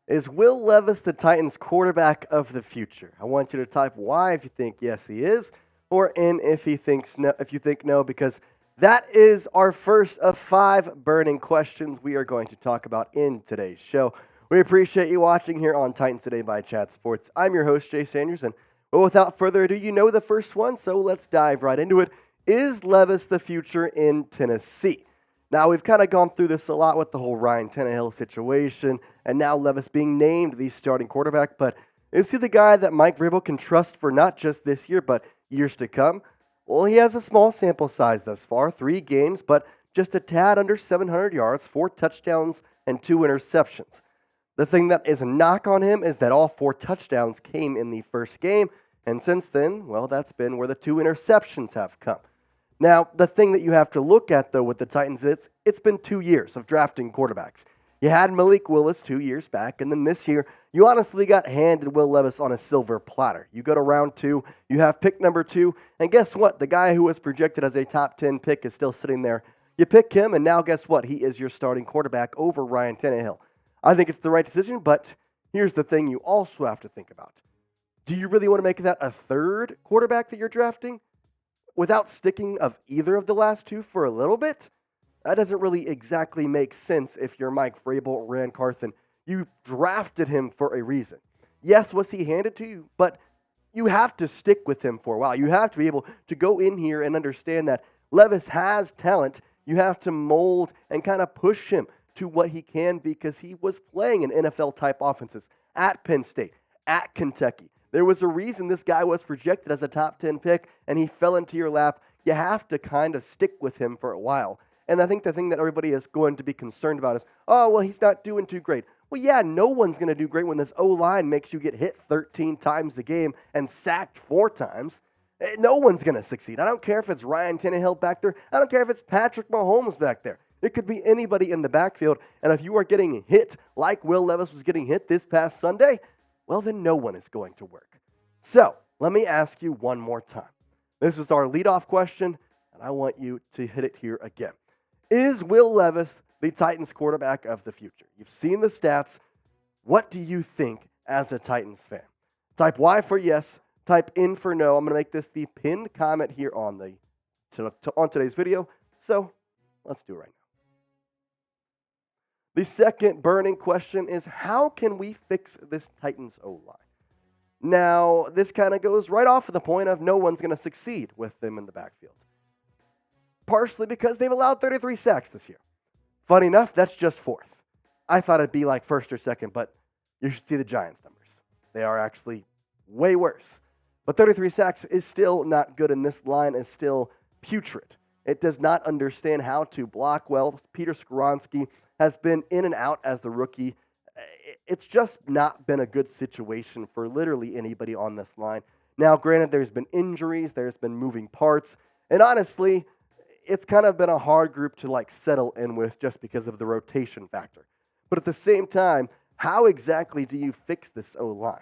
Is Will Levis the Titans quarterback of the future? I want you to type Y if you think yes he is, or N if you think no, because that is our first of 5 burning questions we are going to talk about in today's show. We appreciate you watching here on Titans Today by Chat Sports. I'm your host, Jace Andrews, and without further ado, you know the first one, so let's dive right into it. Is Levis the future in Tennessee? Now, we've kind of gone through this a lot with the whole Ryan Tannehill situation, and now Levis being named the starting quarterback, but is he the guy that Mike Vrabel can trust for not just this year, but years to come? Well, he has a small sample size thus far, 3 games, but just a tad under 700 yards, 4 touchdowns, and 2 interceptions. The thing that is a knock on him is that all 4 touchdowns came in the first game, and since then, well, that's been where the 2 interceptions have come. Now, the thing that you have to look at, though, with the Titans, it's been 2 years of drafting quarterbacks. You had Malik Willis 2 years back, and then this year, you honestly got handed Will Levis on a silver platter. You go to round 2, you have pick number 2, and guess what? The guy who was projected as a top 10 pick is still sitting there. You pick him, and now guess what? He is your starting quarterback over Ryan Tannehill. I think it's the right decision, but here's the thing you also have to think about. Do you really want to make that a third quarterback that you're drafting without sticking of either of the last 2 for a little bit? That doesn't really exactly make sense if you're Mike Vrabel or Ran Carthon. You drafted him for a reason. Yes, was he handed to you? But you have to stick with him for a while. You have to be able to go in here and understand that Levis has talent. You have to mold and kind of push him to what he can be, because he was playing in NFL-type offenses at Penn State, at Kentucky. There was a reason this guy was projected as a top 10 pick, and he fell into your lap. You have to kind of stick with him for a while. And I think the thing that everybody is going to be concerned about is, oh, well, he's not doing too great. Well, yeah, no one's going to do great when this O-line makes you get hit 13 times a game and sacked 4 times. No one's going to succeed. I don't care if it's Ryan Tannehill back there. I don't care if it's Patrick Mahomes back there. It could be anybody in the backfield. And if you are getting hit like Will Levis was getting hit this past Sunday, well, then no one is going to work. So let me ask you one more time. This is our leadoff question, and I want you to hit it here again. Is Will Levis the Titans quarterback of the future? You've seen the stats. What do you think as a Titans fan? Type Y for yes. Type N for no. I'm going to make this the pinned comment here on today's video. So let's do it right now. The second burning question is, how can we fix this Titans O-line? Now, this kind of goes right off of the point of no one's going to succeed with them in the backfield. Partially because they've allowed 33 sacks this year. Funny enough, that's just 4th. I thought it'd be like 1st or 2nd, but you should see the Giants' numbers. They are actually way worse. But 33 sacks is still not good, and this line is still putrid. It does not understand how to block well. Peter Skoronski has been in and out as the rookie. It's just not been a good situation for literally anybody on this line. Now, granted, there's been injuries, there's been moving parts, and honestly, it's kind of been a hard group to settle in with just because of the rotation factor. But at the same time, how exactly do you fix this O-line?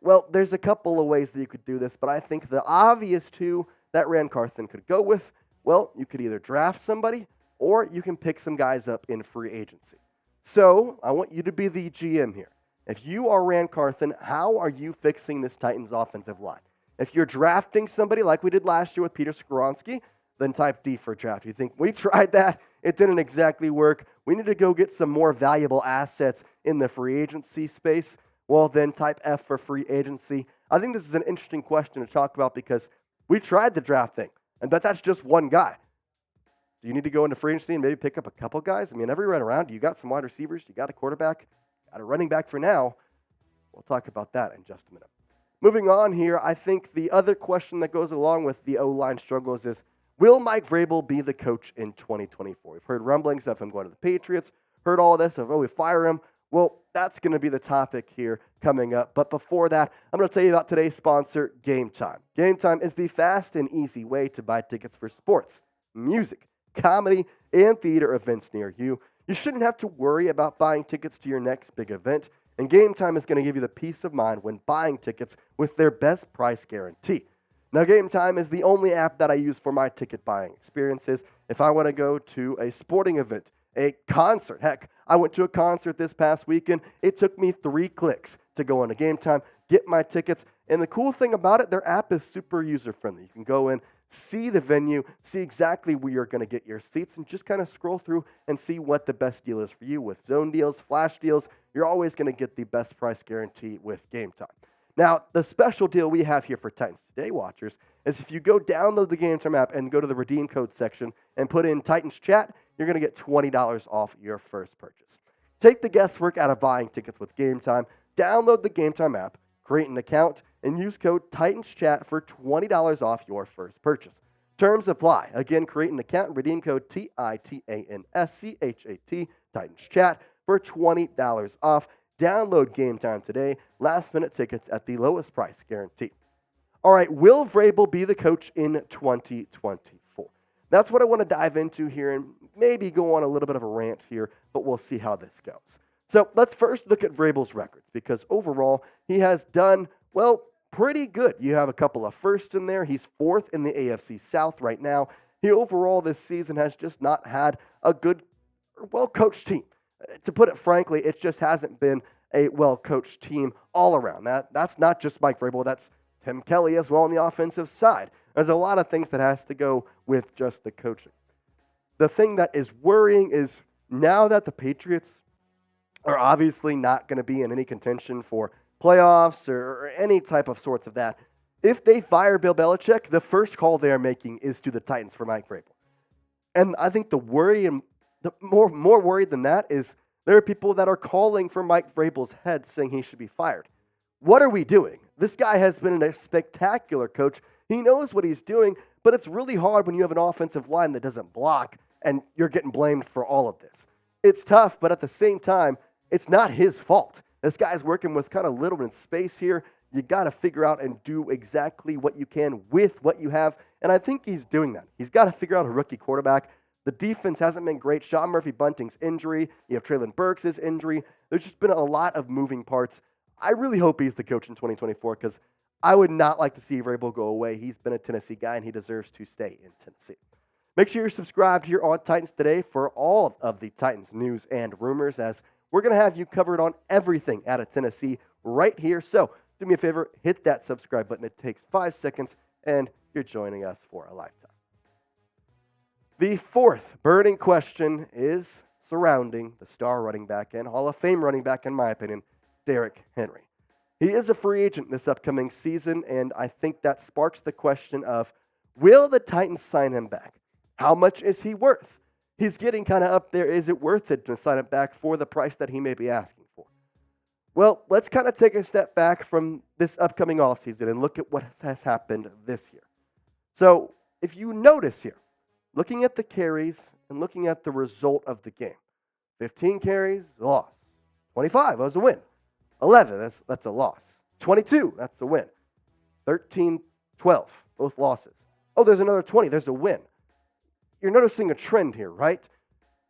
Well, there's a couple of ways that you could do this, but I think the obvious 2 that Ran Carthon could go with, well, you could either draft somebody or you can pick some guys up in free agency. So I want you to be the GM here. If you are Ran Carthon, how are you fixing this Titans offensive line? If you're drafting somebody like we did last year with Peter Skoronski, then type D for draft. You think, we tried that, it didn't exactly work, we need to go get some more valuable assets in the free agency space, well, then type F for free agency. I think this is an interesting question to talk about because we tried the draft thing, and that's just one guy. Do you need to go into free agency and maybe pick up a couple guys? I mean, every run around, you got some wide receivers, you got a quarterback, got a running back for now. We'll talk about that in just a minute. Moving on here, I think the other question that goes along with the O-line struggles is, will Mike Vrabel be the coach in 2024? We've heard rumblings of him going to the Patriots, heard all this of, we fire him. Well, that's going to be the topic here coming up. But before that, I'm going to tell you about today's sponsor, Game Time. Game Time is the fast and easy way to buy tickets for sports, music, comedy, and theater events near you. You shouldn't have to worry about buying tickets to your next big event, and Game Time is going to give you the peace of mind when buying tickets with their best price guarantee. Now, Game Time is the only app that I use for my ticket buying experiences. If I want to go to a sporting event, a concert, heck, I went to a concert this past weekend. It took me 3 clicks to go into Game Time, get my tickets. And the cool thing about it, their app is super user-friendly. You can go in, see the venue, see exactly where you're going to get your seats, and just kind of scroll through and see what the best deal is for you. With zone deals, flash deals, you're always going to get the best price guarantee with Game Time. Now, the special deal we have here for Titans Today watchers is if you go download the Game Time app and go to the redeem code section and put in Titans Chat, you're going to get $20 off your first purchase. Take the guesswork out of buying tickets with Game Time. Download the Game Time app, create an account, and use code TitansChat for $20 off your first purchase. Terms apply. Again, create an account and redeem code TITANSCHAT, TitansChat, for $20 off. Download Game Time today. Last-minute tickets at the lowest price guarantee. All right, will Vrabel be the coach in 2024? That's what I want to dive into here and maybe go on a little bit of a rant here, but we'll see how this goes. So let's first look at Vrabel's records because overall he has done, well, pretty good. You have a couple of firsts in there. He's 4th in the AFC South right now. He overall this season has just not had a good, well-coached team. To put it frankly, it just hasn't been a well-coached team all around. That's not just Mike Vrabel. That's Tim Kelly as well on the offensive side. There's a lot of things that has to go with just the coaching. The thing that is worrying is now that the Patriots are obviously not going to be in any contention for playoffs or any type of sorts of that, if they fire Bill Belichick, the first call they're making is to the Titans for Mike Vrabel. And I think the worry and the more worried than that is there are people that are calling for Mike Vrabel's head saying he should be fired. What are we doing? This guy has been a spectacular coach. He knows what he's doing, but it's really hard when you have an offensive line that doesn't block and you're getting blamed for all of this. It's tough, but at the same time, it's not his fault. This guy's working with kind of little in space here. You got to figure out and do exactly what you can with what you have, and I think he's doing that. He's got to figure out a rookie quarterback. The defense hasn't been great. Sean Murphy-Bunting's injury. You have Treylon Burks' injury. There's just been a lot of moving parts. I really hope he's the coach in 2024 because I would not like to see Vrabel go away. He's been a Tennessee guy, and he deserves to stay in Tennessee. Make sure you're subscribed here on Titans Today for all of the Titans news and rumors, as we're going to have you covered on everything out of Tennessee right here. So do me a favor, hit that subscribe button. It takes 5 seconds, and you're joining us for a lifetime. The fourth burning question is surrounding the star running back and Hall of Fame running back, in my opinion, Derrick Henry. He is a free agent this upcoming season, and I think that sparks the question of, will the Titans sign him back? How much is he worth? He's getting kind of up there. Is it worth it to sign him back for the price that he may be asking for? Well, let's kind of take a step back from this upcoming offseason and look at what has happened this year. So if you notice here, looking at the carries and looking at the result of the game, 15 carries, loss. 25, that was a win. 11, that's a loss. 22, that's a win. 13, 12, both losses. Oh, there's another 20, there's a win. You're noticing a trend here, right?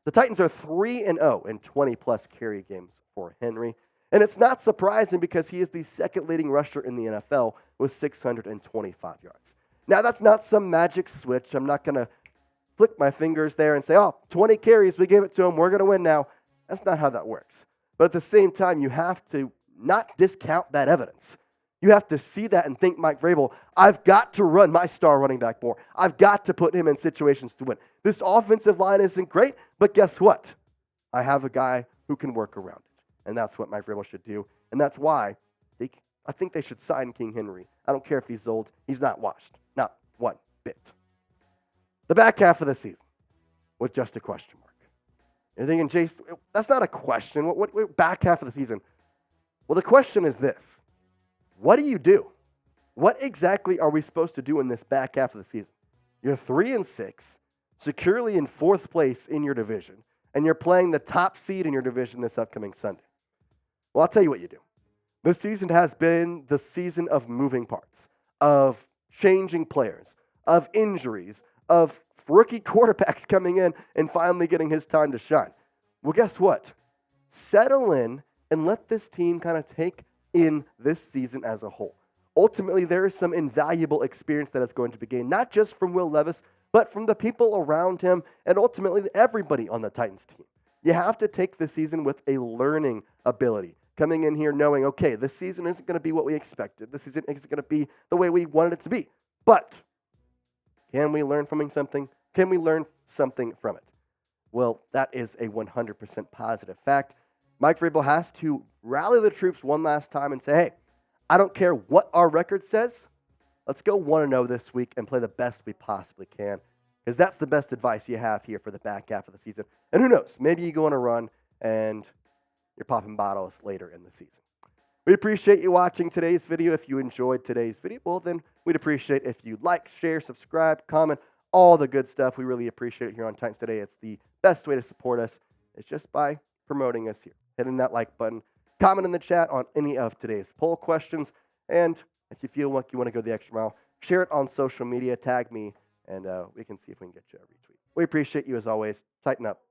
The Titans are 3-0 in 20-plus carry games for Henry. And it's not surprising because he is the second leading rusher in the NFL with 625 yards. Now, that's not some magic switch. I'm not going to flick my fingers there and say, 20 carries, we gave it to him, we're going to win now. That's not how that works. But at the same time, you have to not discount that evidence. You have to see that and think, Mike Vrabel, I've got to run my star running back more. I've got to put him in situations to win. This offensive line isn't great, but guess what? I have a guy who can work around it. And that's what Mike Vrabel should do. And that's why I think they should sign King Henry. I don't care if he's old. He's not washed. Not one bit. The back half of the season was just a question mark. You're thinking, Jace, that's not a question. What back half of the season? Well, the question is this. What do you do? What exactly are we supposed to do in this back half of the season? You're 3-6, securely in 4th place in your division, and you're playing the top seed in your division this upcoming Sunday. Well, I'll tell you what you do. This season has been the season of moving parts, of changing players, of injuries, of rookie quarterbacks coming in and finally getting his time to shine. Well, guess what? Settle in and let this team kind of take in this season as a whole. Ultimately, there is some invaluable experience that is going to be gained, not just from Will Levis, but from the people around him and ultimately everybody on the Titans team. You have to take the season with a learning ability. Coming in here knowing, okay, this season isn't going to be what we expected. This season isn't going to be the way we wanted it to be. But can we learn from something? Can we learn something from it? Well, that is a 100% positive fact. Mike Vrabel has to rally the troops one last time and say, hey, I don't care what our record says. Let's go 1-0 this week and play the best we possibly can, because that's the best advice you have here for the back half of the season. And who knows, maybe you go on a run and you're popping bottles later in the season. We appreciate you watching today's video. If you enjoyed today's video, well, then we'd appreciate if you like, share, subscribe, comment, all the good stuff. We really appreciate it here on Titans Today. It's the best way to support us. It's just by promoting us here. Hitting that like button, comment in the chat on any of today's poll questions, and if you feel like you want to go the extra mile, share it on social media, tag me, and we can see if we can get you a retweet. We appreciate you as always. Tighten up.